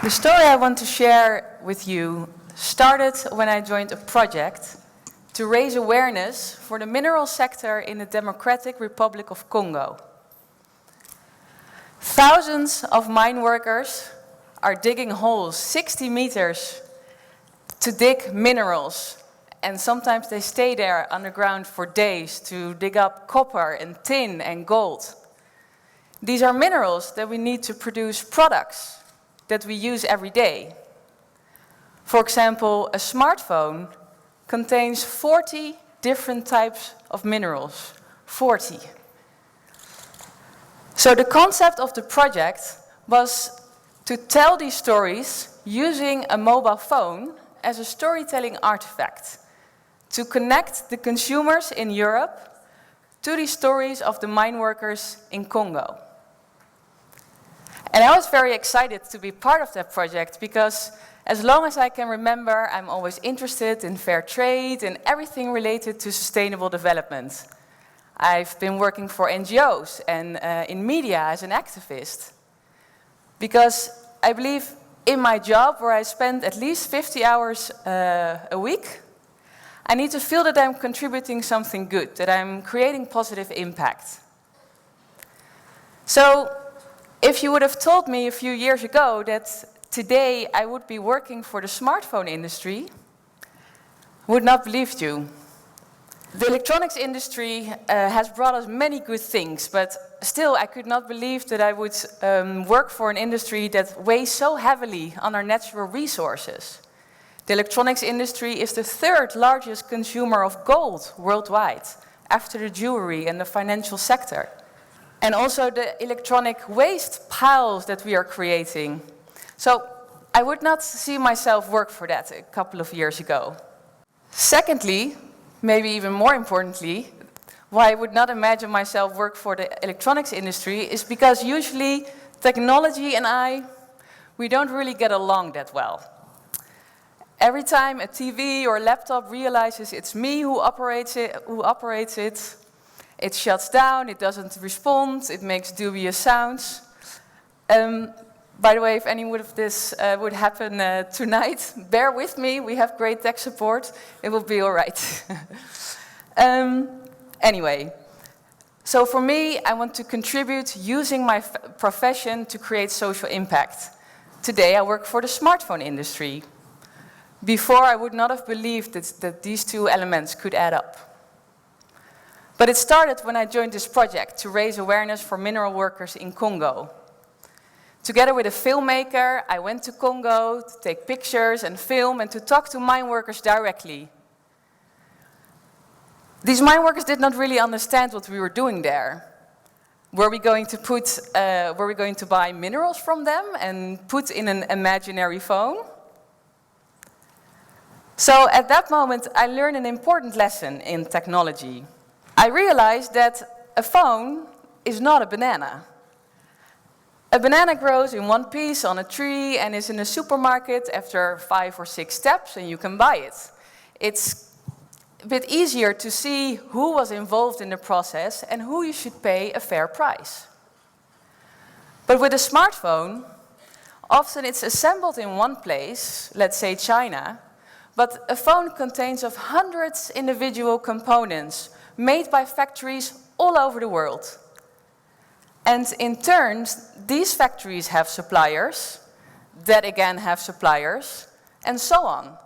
The story I want to share with you started when I joined a project to raise awareness for the mineral sector in the Democratic Republic of Congo. Thousands of mine workers are digging holes 60 meters to dig minerals, and sometimes they stay there underground for days to dig up copper and tin and gold. These are minerals that we need to produce products that we use every day. For example, a smartphone contains 40 different types of minerals. 40. So the concept of the project was to tell these stories using a mobile phone as a storytelling artifact, to connect the consumers in Europe to these stories of the mine workers in Congo. And I was very excited to be part of that project because as long as I can remember, I'm always interested in fair trade and everything related to sustainable development. I've been working for NGOs and in media as an activist. Because I believe in my job, where I spend at least 50 hours a week, I need to feel that I'm contributing something good, that I'm creating positive impact. So, if you would have told me a few years ago that today I would be working for the smartphone industry, I would not believe you. The electronics industry has brought us many good things, but still I could not believe that I would work for an industry that weighs so heavily on our natural resources. The electronics industry is the third largest consumer of gold worldwide, after the jewelry and the financial sector. And also the electronic waste piles that we are creating. So I would not see myself work for that a couple of years ago. Secondly, maybe even more importantly, why I would not imagine myself work for the electronics industry is because usually technology and we don't really get along that well. Every time a TV or laptop realizes it's me who operates it, it shuts down, it doesn't respond, it makes dubious sounds. By the way, if any of this would happen tonight, bear with me, we have great tech support, it will be all right. Anyway, so for me, I want to contribute using my profession to create social impact. Today I work for the smartphone industry. Before, I would not have believed that these two elements could add up. But it started when I joined this project to raise awareness for mineral workers in Congo. Together with a filmmaker, I went to Congo to take pictures and film and to talk to mine workers directly. These mine workers did not really understand what we were doing there. Were we going to buy minerals from them and put in an imaginary phone? So at that moment, I learned an important lesson in technology. I realized that a phone is not a banana. A banana grows in one piece on a tree and is in a supermarket after 5 or 6 steps and you can buy it. It's a bit easier to see who was involved in the process and who you should pay a fair price. But with a smartphone, often it's assembled in one place, let's say China, but a phone contains of hundreds of individual components made by factories all over the world. And in turn, these factories have suppliers, that again have suppliers, and so on.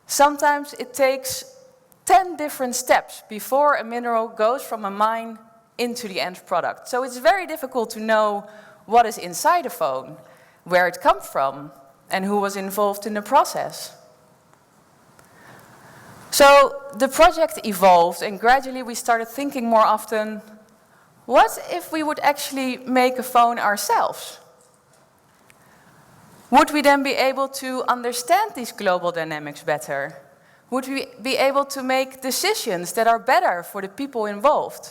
Sometimes it takes 10 different steps before a mineral goes from a mine into the end product. So it's very difficult to know what is inside a phone, where it comes from, and who was involved in the process. So the project evolved, and gradually we started thinking more often, what if we would actually make a phone ourselves? Would we then be able to understand these global dynamics better? Would we be able to make decisions that are better for the people involved?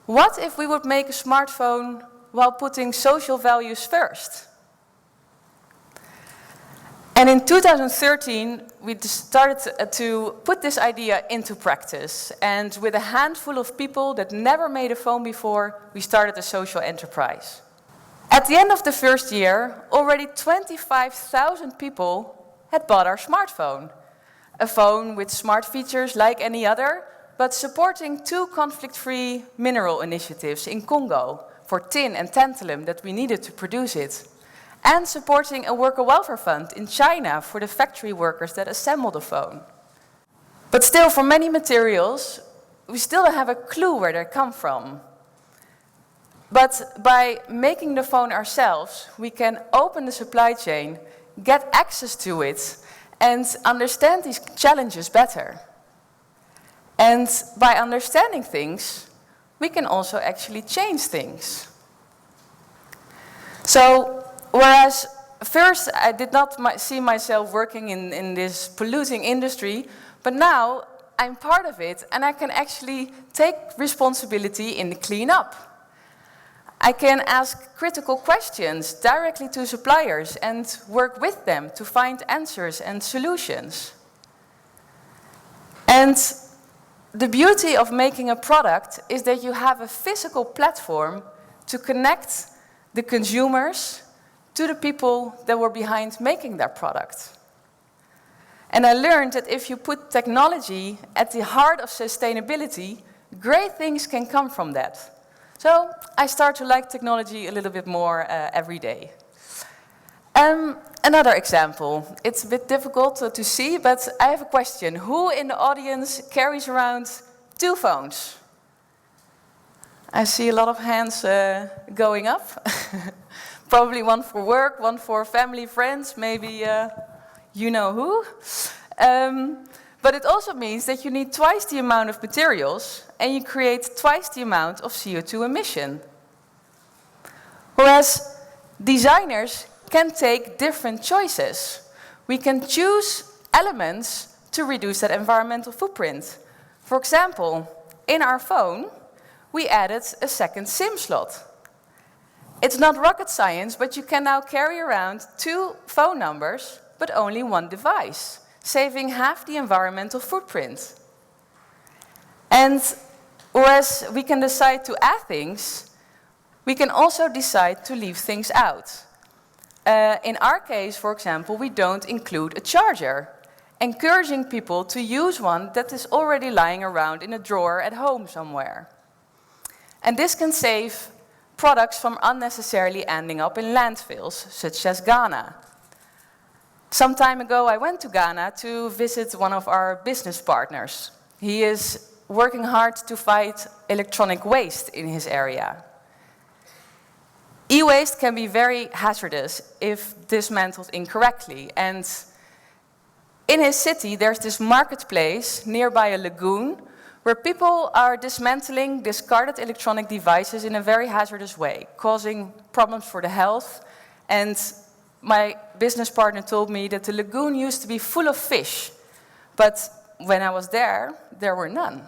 What if we would make a smartphone while putting social values first? And in 2013, we started to put this idea into practice. And with a handful of people that never made a phone before, we started a social enterprise. At the end of the first year, already 25,000 people had bought our smartphone. A phone with smart features like any other, but supporting 2 conflict-free mineral initiatives in Congo for tin and tantalum that we needed to produce it, and supporting a worker welfare fund in China for the factory workers that assembled the phone. But still, for many materials, we still don't have a clue where they come from. But by making the phone ourselves, we can open the supply chain, get access to it, and understand these challenges better. And by understanding things, we can also actually change things. So, whereas first I did not see myself working in this polluting industry, but now I'm part of it and I can actually take responsibility in the cleanup. I can ask critical questions directly to suppliers and work with them to find answers and solutions. And the beauty of making a product is that you have a physical platform to connect the consumers to the people that were behind making that product. And I learned that if you put technology at the heart of sustainability, great things can come from that. So I start to like technology a little bit more every day. Another example. It's a bit difficult to see, but I have a question. Who in the audience carries around 2 phones? I see a lot of hands going up. Probably one for work, one for family, friends, maybe you know who. But it also means that you need twice the amount of materials and you create twice the amount of CO2 emission. Whereas designers can take different choices. We can choose elements to reduce that environmental footprint. For example, in our phone, we added a second SIM slot. It's not rocket science, but you can now carry around 2 phone numbers, but only 1 device, saving half the environmental footprint. And whereas we can decide to add things, we can also decide to leave things out. In our case, for example, we don't include a charger, encouraging people to use one that is already lying around in a drawer at home somewhere. And this can save products from unnecessarily ending up in landfills, such as Ghana. Some time ago, I went to Ghana to visit one of our business partners. He is working hard to fight electronic waste in his area. E-waste can be very hazardous if dismantled incorrectly. And in his city, there's this marketplace nearby a lagoon where people are dismantling discarded electronic devices in a very hazardous way, causing problems for the health. And my business partner told me that the lagoon used to be full of fish, but when I was there were none.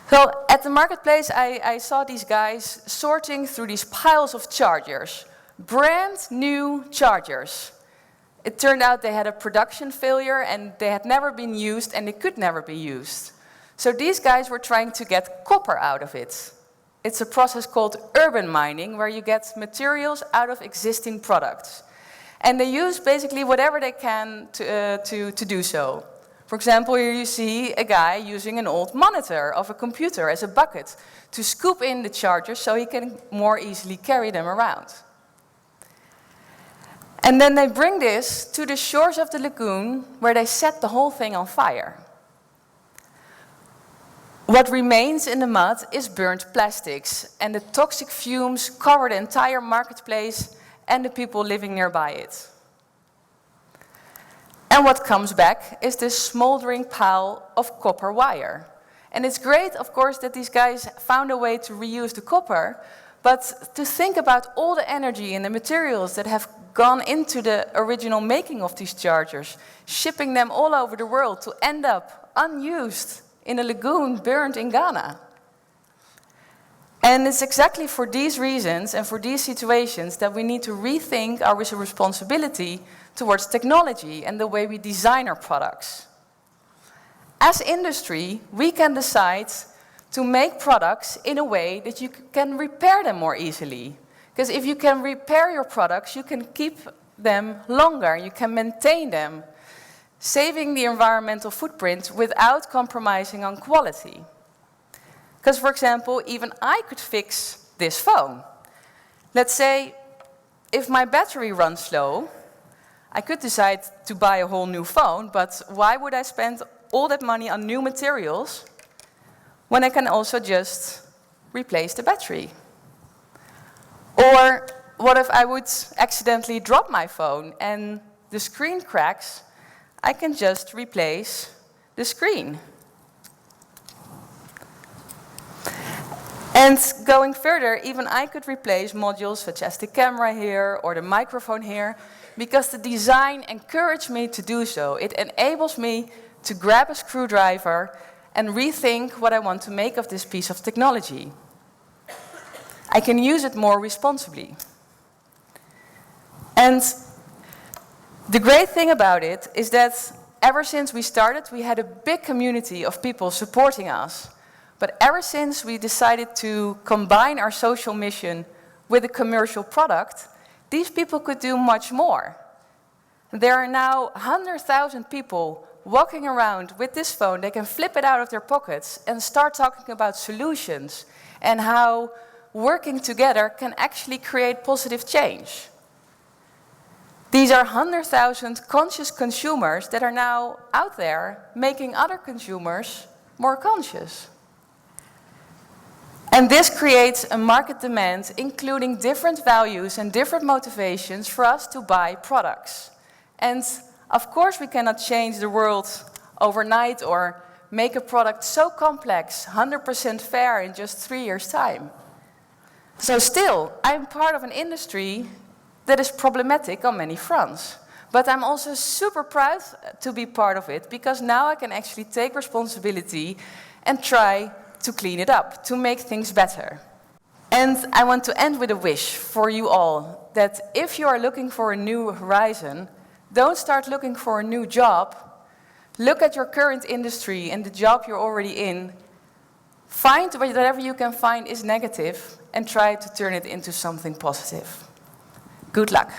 So at the marketplace, I saw these guys sorting through these piles of chargers, brand new chargers. It turned out they had a production failure and they had never been used and they could never be used. So these guys were trying to get copper out of it. It's a process called urban mining, where you get materials out of existing products. And they use basically whatever they can to do so. For example, here you see a guy using an old monitor of a computer as a bucket to scoop in the chargers so he can more easily carry them around. And then they bring this to the shores of the lagoon where they set the whole thing on fire. What remains in the mud is burnt plastics, and the toxic fumes cover the entire marketplace and the people living nearby it. And what comes back is this smoldering pile of copper wire. And it's great, of course, that these guys found a way to reuse the copper, but to think about all the energy and the materials that have gone into the original making of these chargers, shipping them all over the world to end up unused in a lagoon burned in Ghana. And it's exactly for these reasons and for these situations that we need to rethink our responsibility towards technology and the way we design our products. As industry, we can decide to make products in a way that you can repair them more easily. Because if you can repair your products, you can keep them longer, you can maintain them, saving the environmental footprint without compromising on quality. Because, for example, even I could fix this phone. Let's say, if my battery runs slow, I could decide to buy a whole new phone, but why would I spend all that money on new materials when I can also just replace the battery? Or what if I would accidentally drop my phone and the screen cracks? I can just replace the screen. And going further, even I could replace modules such as the camera here or the microphone here, because the design encouraged me to do so. It enables me to grab a screwdriver and rethink what I want to make of this piece of technology. I can use it more responsibly. And the great thing about it is that ever since we started, we had a big community of people supporting us. But ever since we decided to combine our social mission with a commercial product, these people could do much more. There are now 100,000 people walking around with this phone. They can flip it out of their pockets and start talking about solutions and how working together can actually create positive change. These are 100,000 conscious consumers that are now out there making other consumers more conscious. And this creates a market demand, including different values and different motivations for us to buy products. And of course we cannot change the world overnight or make a product so complex, 100% fair in just 3 years' time. So still, I'm part of an industry that is problematic on many fronts. But I'm also super proud to be part of it, because now I can actually take responsibility and try to clean it up, to make things better. And I want to end with a wish for you all, that if you are looking for a new horizon, don't start looking for a new job. Look at your current industry and the job you're already in. Find whatever you can find is negative and try to turn it into something positive. Good luck.